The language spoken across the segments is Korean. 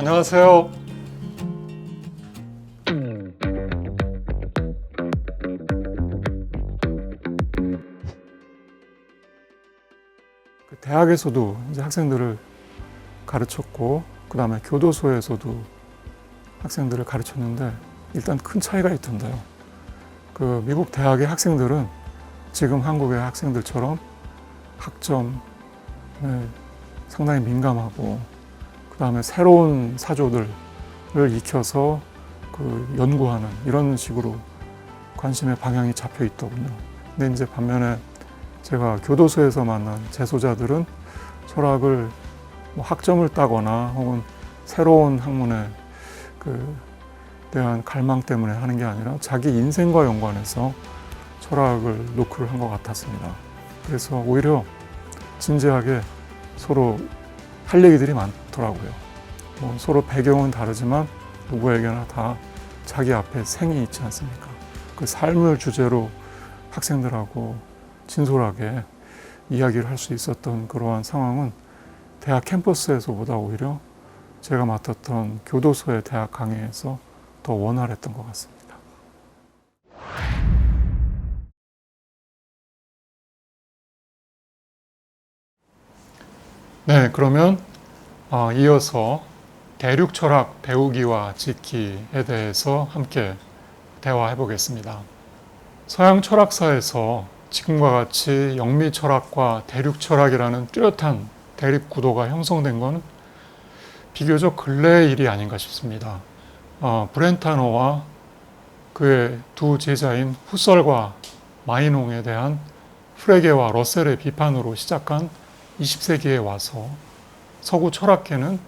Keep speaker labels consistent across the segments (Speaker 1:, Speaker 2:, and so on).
Speaker 1: 안녕하세요. 대학에서도 이제 학생들을 가르쳤고, 그 다음에 교도소에서도 학생들을 가르쳤는데, 일단 큰 차이가 있던데요. 그 미국 대학의 학생들은 지금 한국의 학생들처럼 학점에 상당히 민감하고, 그 다음에 새로운 사조들을 익혀서 그 연구하는 이런 식으로 관심의 방향이 잡혀 있더군요. 근데 이제 반면에 제가 교도소에서 만난 재소자들은 철학을 뭐 학점을 따거나 혹은 새로운 학문에 대한 갈망 때문에 하는 게 아니라 자기 인생과 연관해서 철학을 노크를 한 것 같았습니다. 그래서 오히려 진지하게 서로 할 얘기들이 많더라고요. 뭐 서로 배경은 다르지만 누구에게나 다 자기 앞에 생이 있지 않습니까? 그 삶을 주제로 학생들하고 진솔하게 이야기를 할 수 있었던 그러한 상황은 대학 캠퍼스에서보다 오히려 제가 맡았던 교도소의 대학 강의에서 더 원활했던 것 같습니다. 네, 그러면 이어서 대륙 철학 배우기와 짓기에 대해서 함께 대화해 보겠습니다. 서양 철학사에서 지금과 같이 영미 철학과 대륙 철학이라는 뚜렷한 대립 구도가 형성된 건 비교적 근래의 일이 아닌가 싶습니다. 브렌타노와 그의 두 제자인 후설과 마이농에 대한 프레게와 러셀의 비판으로 시작한 20세기에 와서 서구 철학계는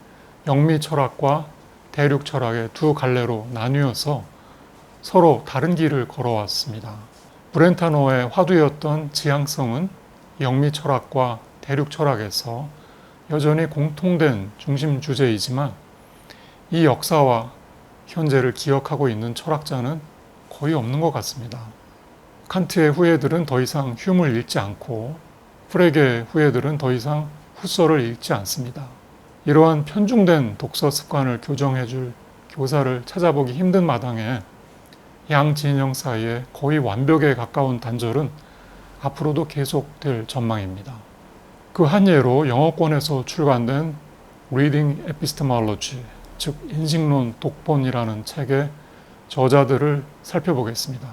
Speaker 1: 영미 철학과 대륙 철학의 두 갈래로 나뉘어서 서로 다른 길을 걸어왔습니다. 브렌타노의 화두였던 지향성은 영미 철학과 대륙 철학에서 여전히 공통된 중심 주제이지만 이 역사와 현재를 기억하고 있는 철학자는 거의 없는 것 같습니다. 칸트의 후예들은 더 이상 휴무를 읽지 않고 프레게의 후예들은 더 이상 후설을 읽지 않습니다. 이러한 편중된 독서 습관을 교정해줄 교사를 찾아보기 힘든 마당에 양 진영 사이에 거의 완벽에 가까운 단절은 앞으로도 계속될 전망입니다. 그 한 예로 영어권에서 출간된 Reading Epistemology, 즉 인식론 독본이라는 책의 저자들을 살펴보겠습니다.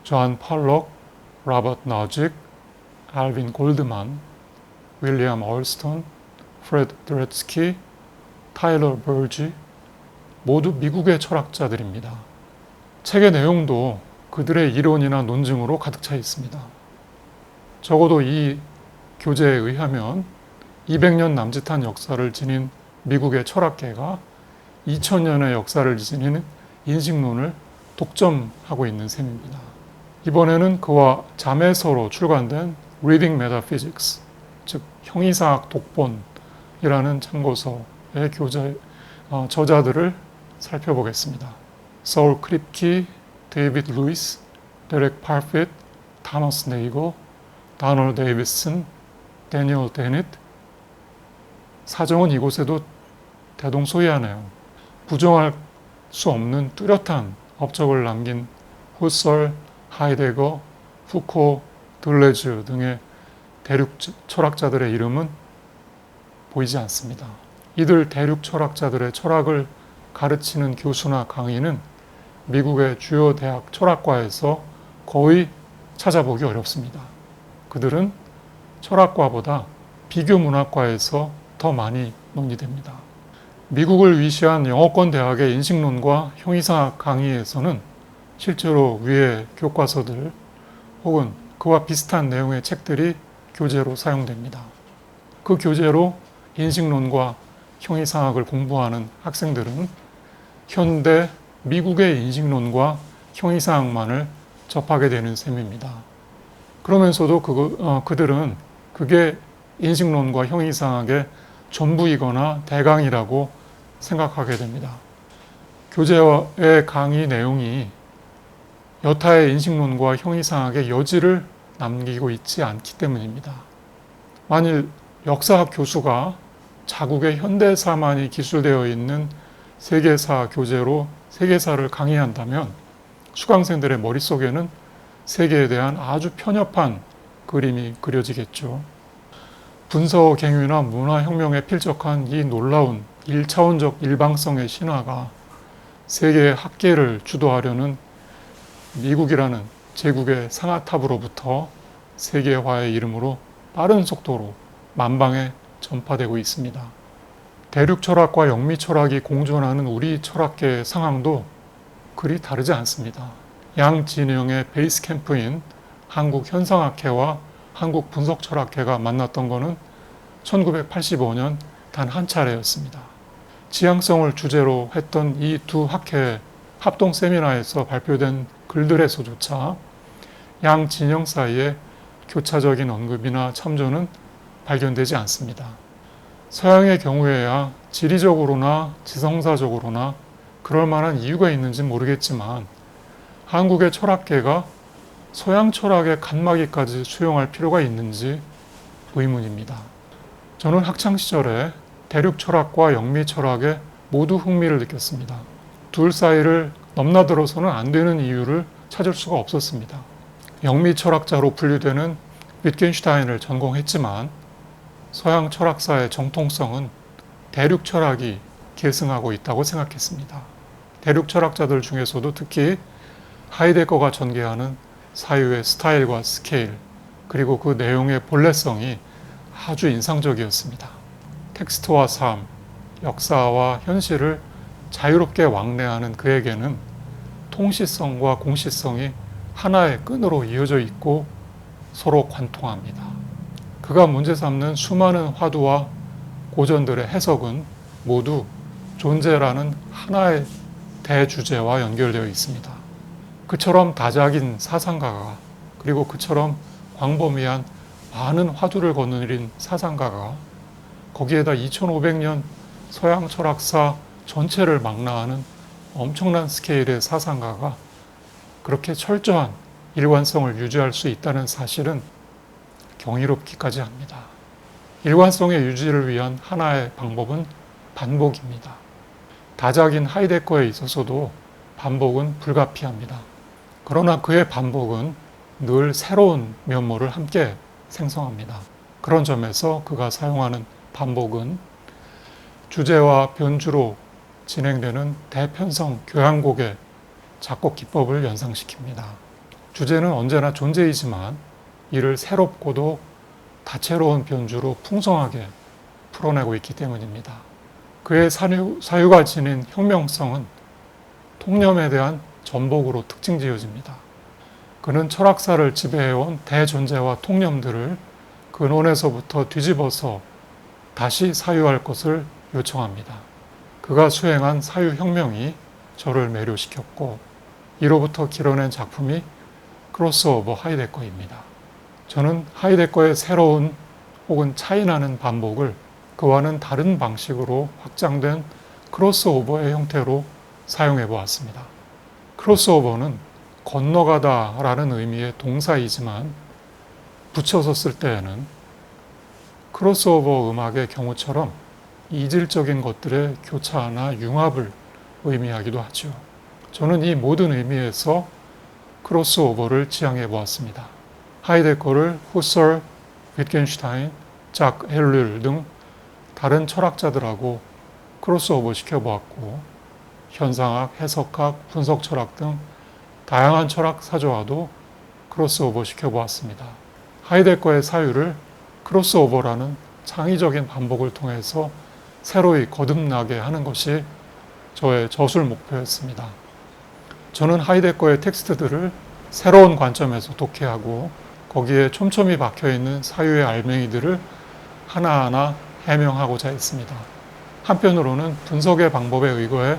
Speaker 1: 존 펄럭, 로버트 노직, 알빈 골드만, 윌리엄 얼스턴, 프레드 드레츠키, 타일러 버지, 모두 미국의 철학자들입니다. 책의 내용도 그들의 이론이나 논증으로 가득 차 있습니다. 적어도 이 교재에 의하면 200년 남짓한 역사를 지닌 미국의 철학계가 2000년의 역사를 지닌 인식론을 독점하고 있는 셈입니다. 이번에는 그와 자매서로 출간된 Reading Metaphysics, 즉 형이사학 독본이라는 참고서의 저자들을 살펴보겠습니다. 서울 크립키, 데이비드 루이스, 데렉 파핏, 타머스 네이거, 다널 데이비슨, 데니얼 데닛. 사정은 이곳에도 대동소이하네요. 부정할 수 없는 뚜렷한 업적을 남긴 후설, 하이데거, 푸코, 들레즈 등의 대륙 철학자들의 이름은 보이지 않습니다. 이들 대륙 철학자들의 철학을 가르치는 교수나 강의는 미국의 주요 대학 철학과에서 거의 찾아보기 어렵습니다. 그들은 철학과보다 비교 문학과에서 더 많이 논의됩니다. 미국을 위시한 영어권 대학의 인식론과 형이사학 강의에서는 실제로 위의 교과서들 혹은 그와 비슷한 내용의 책들이 교재로 사용됩니다. 그 교재로 인식론과 형이상학을 공부하는 학생들은 현대 미국의 인식론과 형이상학만을 접하게 되는 셈입니다. 그러면서도 그들은 그게 인식론과 형이상학의 전부이거나 대강이라고 생각하게 됩니다. 교재의 강의 내용이 여타의 인식론과 형이상학의 여지를 남기고 있지 않기 때문입니다. 만일 역사학 교수가 자국의 현대사만이 기술되어 있는 세계사 교재로 세계사를 강의한다면 수강생들의 머릿속에는 세계에 대한 아주 편협한 그림이 그려지겠죠. 분서갱유나 문화혁명에 필적한 이 놀라운 1차원적 일방성의 신화가 세계의 학계를 주도하려는 미국이라는 제국의 상아탑으로부터 세계화의 이름으로 빠른 속도로 만방에 전파되고 있습니다. 대륙 철학과 영미 철학이 공존하는 우리 철학계의 상황도 그리 다르지 않습니다. 양 진영의 베이스 캠프인 한국 현상학회와 한국 분석철학회가 만났던 것은 1985년 단 한 차례였습니다. 지향성을 주제로 했던 이 두 학회의 합동 세미나에서 발표된 글들에서조차 양 진영 사이에 교차적인 언급이나 참조는 발견되지 않습니다. 서양의 경우에야 지리적으로나 지성사적으로나 그럴 만한 이유가 있는지 모르겠지만 한국의 철학계가 서양 철학의 칸막이까지 수용할 필요가 있는지 의문입니다. 저는 학창시절에 대륙 철학과 영미 철학에 모두 흥미를 느꼈습니다. 둘 사이를 넘나들어서는 안 되는 이유를 찾을 수가 없었습니다. 영미 철학자로 분류되는 위트겐슈타인을 전공했지만 서양 철학사의 정통성은 대륙 철학이 계승하고 있다고 생각했습니다. 대륙 철학자들 중에서도 특히 하이데거가 전개하는 사유의 스타일과 스케일, 그리고 그 내용의 본래성이 아주 인상적이었습니다. 텍스트와 삶, 역사와 현실을 자유롭게 왕래하는 그에게는 통시성과 공시성이 하나의 끈으로 이어져 있고 서로 관통합니다. 그가 문제 삼는 수많은 화두와 고전들의 해석은 모두 존재라는 하나의 대주제와 연결되어 있습니다. 그처럼 다작인 사상가가, 그리고 그처럼 광범위한 많은 화두를 거느린 사상가가, 거기에다 2500년 서양 철학사 전체를 망라하는 엄청난 스케일의 사상가가 그렇게 철저한 일관성을 유지할 수 있다는 사실은 경이롭기까지 합니다. 일관성의 유지를 위한 하나의 방법은 반복입니다. 다작인 하이데거에 있어서도 반복은 불가피합니다. 그러나 그의 반복은 늘 새로운 면모를 함께 생성합니다. 그런 점에서 그가 사용하는 반복은 주제와 변주로 진행되는 대편성 교향곡의 작곡 기법을 연상시킵니다. 주제는 언제나 존재이지만 이를 새롭고도 다채로운 변주로 풍성하게 풀어내고 있기 때문입니다. 그의 사유가 지닌 혁명성은 통념에 대한 전복으로 특징 지어집니다. 그는 철학사를 지배해온 대존재와 통념들을 근원에서부터 뒤집어서 다시 사유할 것을 요청합니다. 그가 수행한 사유혁명이 저를 매료시켰고 이로부터 길어낸 작품이 크로스오버 하이데거입니다. 저는 하이데거의 새로운 혹은 차이나는 반복을 그와는 다른 방식으로 확장된 크로스오버의 형태로 사용해 보았습니다. 크로스오버는 건너가다 라는 의미의 동사이지만 붙여서 쓸 때에는 크로스오버 음악의 경우처럼 이질적인 것들의 교차나 융합을 의미하기도 하죠. 저는 이 모든 의미에서 크로스오버를 지향해 보았습니다. 하이데거를 후설, 위트겐슈타인, 작 헬룰 등 다른 철학자들하고 크로스오버 시켜보았고 현상학, 해석학, 분석철학 등 다양한 철학 사조와도 크로스오버 시켜보았습니다. 하이데거의 사유를 크로스오버라는 창의적인 반복을 통해서 새로이 거듭나게 하는 것이 저의 저술 목표였습니다. 저는 하이데거의 텍스트들을 새로운 관점에서 독해하고 거기에 촘촘히 박혀있는 사유의 알맹이들을 하나하나 해명하고자 했습니다. 한편으로는 분석의 방법에 의거해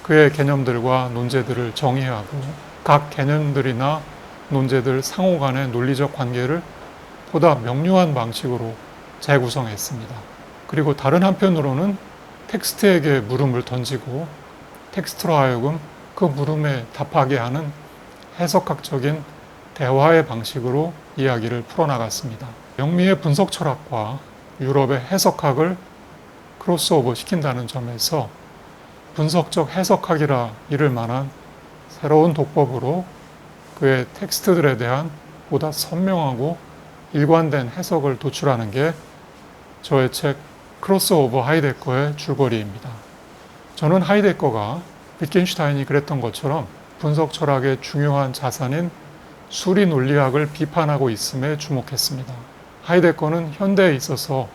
Speaker 1: 그의 개념들과 논제들을 정의하고 각 개념들이나 논제들 상호 간의 논리적 관계를 보다 명료한 방식으로 재구성했습니다. 그리고 다른 한편으로는 텍스트에게 물음을 던지고 텍스트로 하여금 그 물음에 답하게 하는 해석학적인 대화의 방식으로 이야기를 풀어나갔습니다. 영미의 분석 철학과 유럽의 해석학을 크로스오버 시킨다는 점에서 분석적 해석학이라 이를 만한 새로운 독법으로 그의 텍스트들에 대한 보다 선명하고 일관된 해석을 도출하는 게 저의 책 크로스오버 하이데거의 줄거리입니다. 저는 하이데거가 위트겐슈타인이 그랬던 것처럼 분석 철학의 중요한 자산인 수리 논리학을 비판하고 있음에 주목했습니다. 하이데거는 현대에 있어서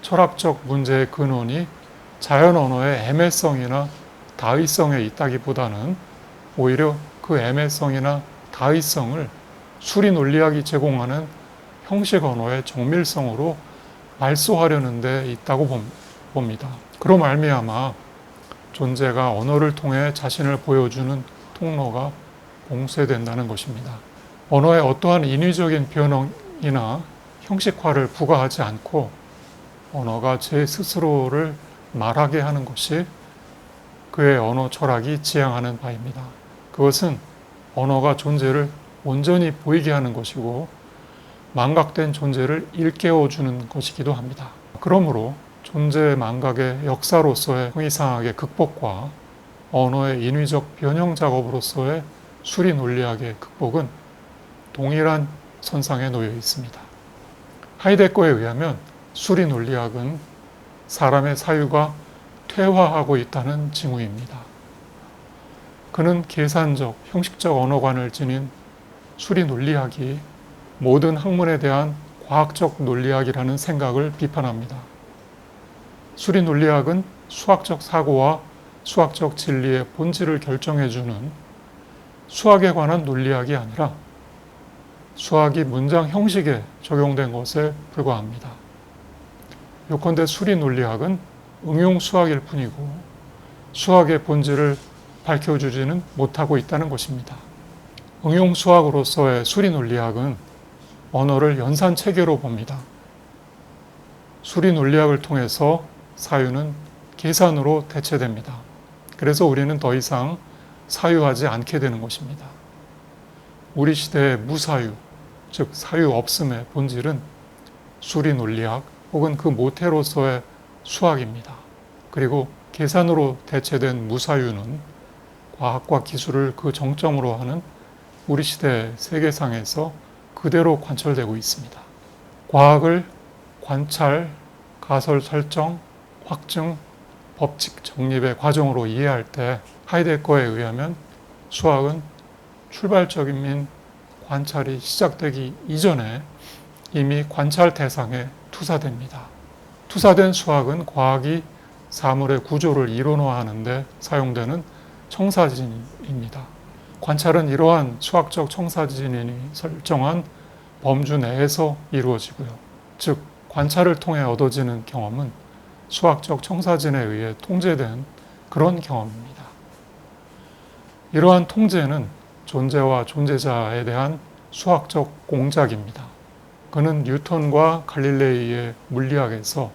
Speaker 1: 철학적 문제의 근원이 자연 언어의 애매성이나 다의성에 있다기보다는 오히려 그 애매성이나 다의성을 수리 논리학이 제공하는 형식 언어의 정밀성으로 말소하려는 데 있다고 봅니다. 그로 말미암아 존재가 언어를 통해 자신을 보여주는 통로가 봉쇄된다는 것입니다. 언어에 어떠한 인위적인 변형이나 형식화를 부과하지 않고 언어가 제 스스로를 말하게 하는 것이 그의 언어 철학이 지향하는 바입니다. 그것은 언어가 존재를 온전히 보이게 하는 것이고 망각된 존재를 일깨워주는 것이기도 합니다. 그러므로 존재의 망각의 역사로서의 형이상학의 극복과 언어의 인위적 변형 작업으로서의 수리 논리학의 극복은 동일한 선상에 놓여 있습니다. 하이데거에 의하면 수리 논리학은 사람의 사유가 퇴화하고 있다는 징후입니다. 그는 계산적, 형식적 언어관을 지닌 수리 논리학이 모든 학문에 대한 과학적 논리학이라는 생각을 비판합니다. 수리 논리학은 수학적 사고와 수학적 진리의 본질을 결정해주는 수학에 관한 논리학이 아니라 수학이 문장 형식에 적용된 것에 불과합니다. 요컨대 수리 논리학은 응용 수학일 뿐이고 수학의 본질을 밝혀주지는 못하고 있다는 것입니다. 응용 수학으로서의 수리 논리학은 언어를 연산 체계로 봅니다. 수리 논리학을 통해서 사유는 계산으로 대체됩니다. 그래서 우리는 더 이상 사유하지 않게 되는 것입니다. 우리 시대의 무사유, 즉 사유 없음의 본질은 수리 논리학 혹은 그 모태로서의 수학입니다. 그리고 계산으로 대체된 무사유는 과학과 기술을 그 정점으로 하는 우리 시대의 세계상에서 그대로 관철되고 있습니다. 과학을 관찰, 가설 설정, 확증, 법칙 정립의 과정으로 이해할 때 하이데거에 의하면 수학은 출발점인 관찰이 시작되기 이전에 이미 관찰 대상에 투사됩니다. 투사된 수학은 과학이 사물의 구조를 이론화하는 데 사용되는 청사진입니다. 관찰은 이러한 수학적 청사진이 설정한 범주 내에서 이루어지고요. 즉, 관찰을 통해 얻어지는 경험은 수학적 청사진에 의해 통제된 그런 경험입니다. 이러한 통제는 존재와 존재자에 대한 수학적 공작입니다. 그는 뉴턴과 갈릴레이의 물리학에서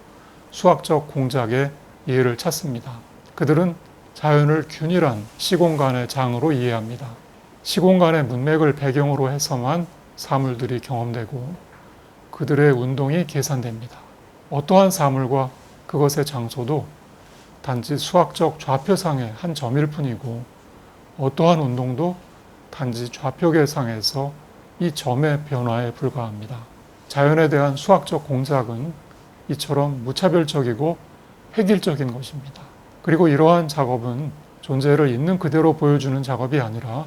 Speaker 1: 수학적 공작의 이해를 찾습니다. 그들은 자연을 균일한 시공간의 장으로 이해합니다. 시공간의 문맥을 배경으로 해서만 사물들이 경험되고 그들의 운동이 계산됩니다. 어떠한 사물과 그것의 장소도 단지 수학적 좌표상의 한 점일 뿐이고 어떠한 운동도 단지 좌표계상에서 이 점의 변화에 불과합니다. 자연에 대한 수학적 공작은 이처럼 무차별적이고 획일적인 것입니다. 그리고 이러한 작업은 존재를 있는 그대로 보여주는 작업이 아니라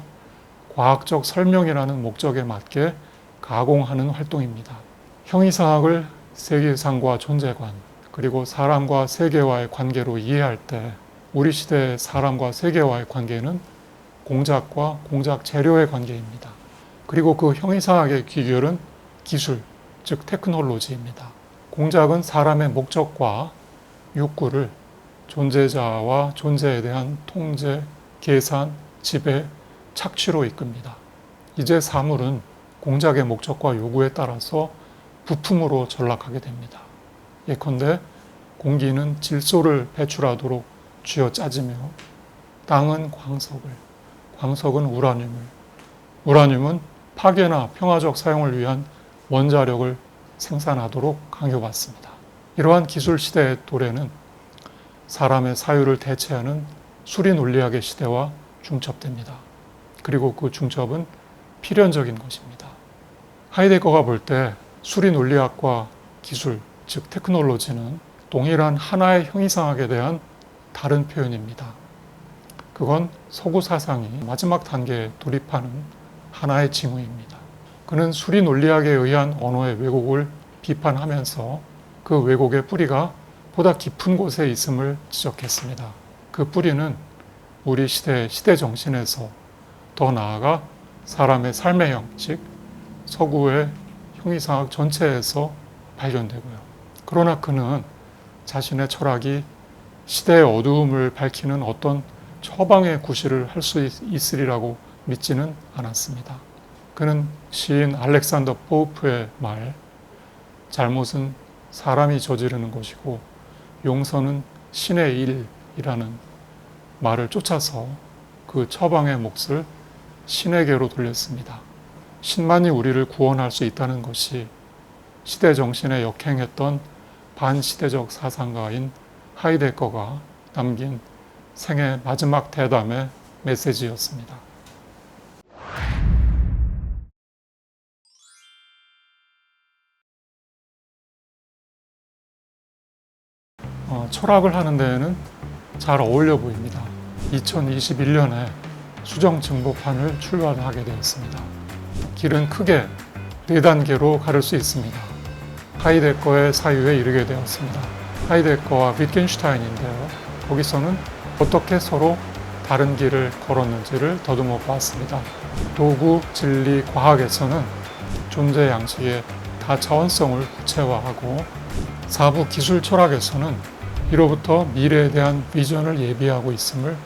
Speaker 1: 과학적 설명이라는 목적에 맞게 가공하는 활동입니다. 형이상학을 세계상과 존재관, 그리고 사람과 세계와의 관계로 이해할 때 우리 시대의 사람과 세계와의 관계는 공작과 공작 재료의 관계입니다. 그리고 그 형이상학의 귀결은 기술, 즉 테크놀로지입니다. 공작은 사람의 목적과 욕구를 존재자와 존재에 대한 통제, 계산, 지배, 착취로 이끕니다. 이제 사물은 공작의 목적과 요구에 따라서 부품으로 전락하게 됩니다. 예컨대 공기는 질소를 배출하도록 쥐어짜지며 땅은 광석을, 광석은 우라늄은 파괴나 평화적 사용을 위한 원자력을 생산하도록 강요받습니다. 이러한 기술 시대의 도래는 사람의 사유를 대체하는 수리 논리학의 시대와 중첩됩니다. 그리고 그 중첩은 필연적인 것입니다. 하이데거가 볼 때 수리 논리학과 기술, 즉 테크놀로지는 동일한 하나의 형이상학에 대한 다른 표현입니다. 그건 서구 사상이 마지막 단계에 돌입하는 하나의 징후입니다. 그는 수리 논리학에 의한 언어의 왜곡을 비판하면서 그 왜곡의 뿌리가 보다 깊은 곳에 있음을 지적했습니다. 그 뿌리는 우리 시대 정신에서 더 나아가 사람의 삶의 형식, 서구의 형이상학 전체에서 발견되고요. 그러나 그는 자신의 철학이 시대의 어두움을 밝히는 어떤 처방의 구실을 할 수 있으리라고 믿지는 않았습니다. 그는 시인 알렉산더 포우프의 말, 잘못은 사람이 저지르는 것이고 용서는 신의 일이라는 말을 쫓아서 그 처방의 몫을 신에게로 돌렸습니다. 신만이 우리를 구원할 수 있다는 것이 시대 정신에 역행했던 반시대적 사상가인 하이데거가 남긴 생애 마지막 대담의 메시지였습니다. 철학을 하는 데에는 잘 어울려 보입니다. 2021년에 수정 증거판을 출간하게 되었습니다. 길은 크게 4단계로 가를 수 있습니다. 하이데거의 사유에 이르게 되었습니다. 하이데거와 위트겐슈타인인데요. 거기서는 어떻게 서로 다른 길을 걸었는지를 더듬어 보았습니다. 도구, 진리, 과학에서는 존재 양식의 다차원성을 구체화하고 사부 기술 철학에서는 이로부터 미래에 대한 비전을 예비하고 있음을